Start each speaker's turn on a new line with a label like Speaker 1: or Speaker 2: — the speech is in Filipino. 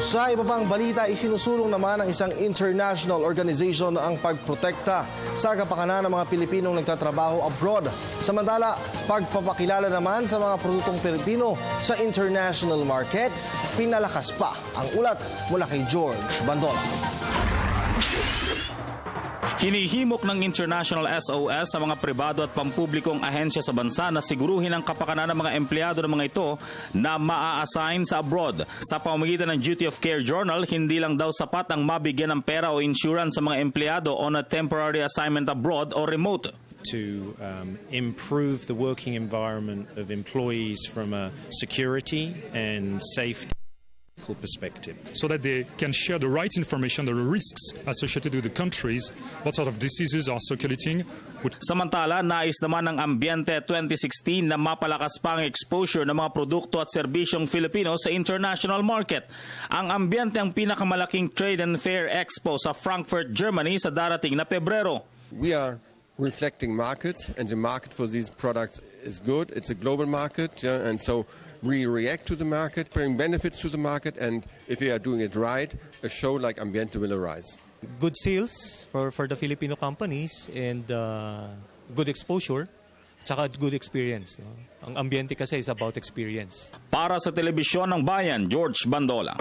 Speaker 1: Sa iba pang balita, isinusulong naman ng isang international organization ang pagprotekta sa kapakanan ng mga Pilipinong nagtatrabaho abroad. Samantala, pagpapakilala naman sa mga produktong Pilipino sa international market, pinalakas pa ang ulat mula kay George Bandola.
Speaker 2: Hinihimok ng International SOS sa mga pribado at pampublikong ahensya sa bansa na siguruhin ang kapakanan ng mga empleyado ng mga ito na maa-assign sa abroad. Sa pamamagitan ng Duty of Care Journal, hindi lang daw sapat ang mabigyan ng pera o insurance sa mga empleyado on a temporary assignment abroad o remote.
Speaker 3: To improve the working environment of employees from a security and safety perspective.
Speaker 4: So that they can share the right information, the risks associated with the countries, what sort of diseases are circulating.
Speaker 2: Samantala, nais naman ng Ambiente 2016 na mapalakas pa ang exposure ng mga produkto at serbisyong Filipino sa international market. Ang Ambiente ang pinakamalaking trade and fair expo sa Frankfurt, Germany sa darating na Pebrero.
Speaker 5: We are reflecting markets, and the market for these products is good. It's a global market, and so we react to the market, bring benefits to the market, and if we are doing it right, a show like Ambiente will arise.
Speaker 6: Good sales for the Filipino companies and good exposure, tsaka good experience. No? Ang Ambiente kasi is about experience.
Speaker 2: Para sa Telebisyon ng Bayan, George Bandola.